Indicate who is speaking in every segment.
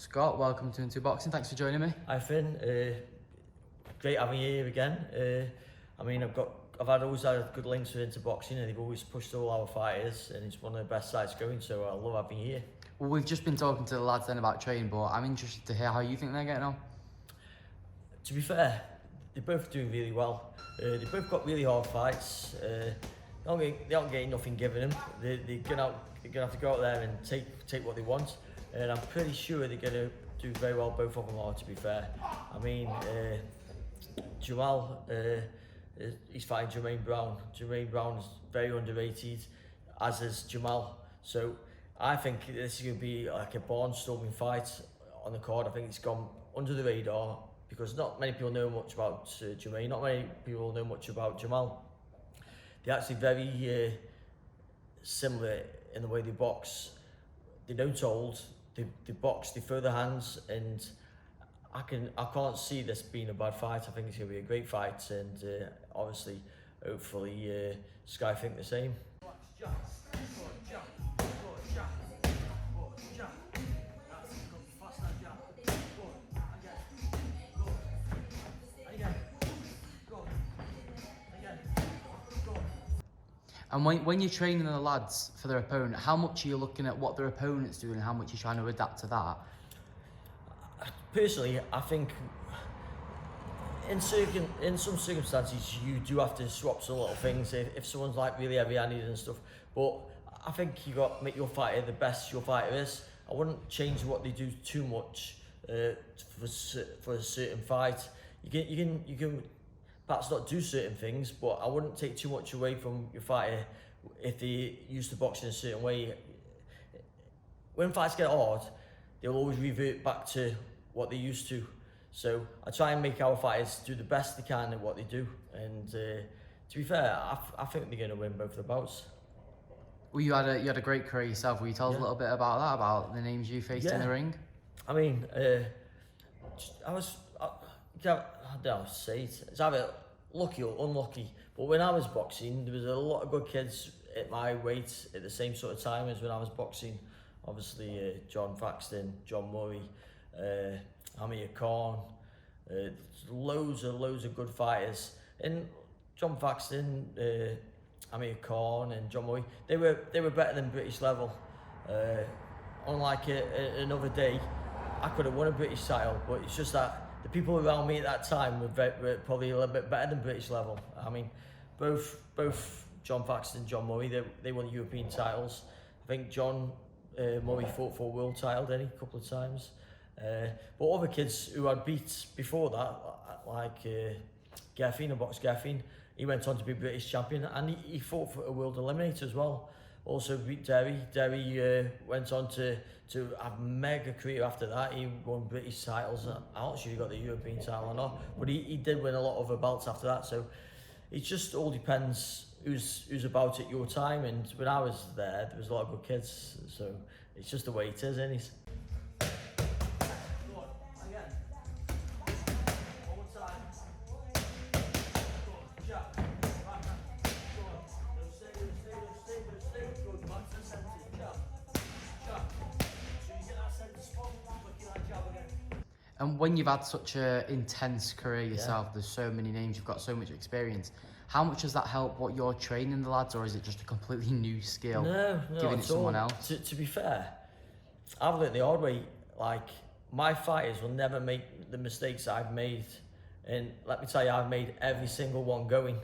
Speaker 1: Scott, welcome to Into Boxing. Thanks for joining me.
Speaker 2: Hi Finn, great having you here again. I've always had good links with Into Boxing, and they've always pushed all our fighters, and it's one of the best sites going. So I love having you here.
Speaker 1: Well, we've just been talking to the lads then about training, but I'm interested to hear how you think they're getting on.
Speaker 2: To be fair, they're both doing really well. They've both got really hard fights. They aren't getting nothing given them. They're gonna have to go out there and take what they want. And I'm pretty sure they're going to do very well, both of them are, to be fair. I mean, Jamal, he's fighting Jermaine Brown. Jermaine Brown is very underrated, as is Jamal. So I think this is going to be like a barnstorming fight on the card. I think it's gone under the radar because not many people know much about Jermaine, not many people know much about Jamal. They're actually very similar in the way they box. They don't hold. They box, they throw their hands, and I can't see this being a bad fight. I think it's going to be a great fight, and obviously, hopefully, Sky think the same.
Speaker 1: And when you're training the lads for their opponent, how much are you looking at what their opponent's doing and how much you're trying to adapt to that?
Speaker 2: Personally, I think in some circumstances you do have to swap some little things if someone's like really heavy-handed and stuff. But I think you got to make your fighter the best your fighter is. I wouldn't change what they do too much for a certain fight. You can perhaps not do certain things, but I wouldn't take too much away from your fighter if they used to box in a certain way. When fights get hard, they'll always revert back to what they used to. So I try and make our fighters do the best they can at what they do. And to be fair, I think they're going to win both the bouts.
Speaker 1: Well, you had a great career yourself. Will you tell us a little bit about that, about the names you faced in the ring?
Speaker 2: I mean, I don't know, say it. It's either lucky or unlucky. But when I was boxing, there was a lot of good kids at my weight at the same sort of time as when I was boxing. Obviously, John Faxton, John Murray, Amir Khan, loads of good fighters. And John Faxton, Amir Khan, and John Murray, they were better than British level. Unlike another day, I could have won a British title, but it's just that the people around me at that time were probably a little bit better than British level. I mean, both John Faxton and John Murray, they won European titles. I think John Murray fought for a world title, didn't he, a couple of times. But other kids who I'd beat before that, like Geffin, I boxed Geffin, he went on to be British champion, and he fought for a world eliminator as well. Also beat Derry. Derry went on to have a mega career after that. He won British titles. I'm not sure he got the European title or not, but he did win a lot of belts after that. So it just all depends who's about at your time. And when I was there was a lot of good kids. So it's just the way it is, isn't it?
Speaker 1: And when you've had such an intense career yourself, there's so many names, you've got so much experience. How much does that help what you're training the lads, or is it just a completely new skill?
Speaker 2: No,
Speaker 1: giving it to someone else?
Speaker 2: To be fair, I've learned the hard way. Like, my fighters will never make the mistakes I've made. And let me tell you, I've made every single one going.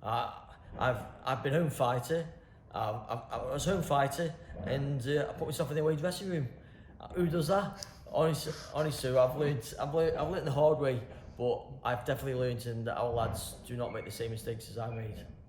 Speaker 2: I've been home fighter. I was home fighter, and I put myself in the away dressing room. Who does that? Honestly, I've learned the hard way, but I've definitely learned that our lads do not make the same mistakes as I made.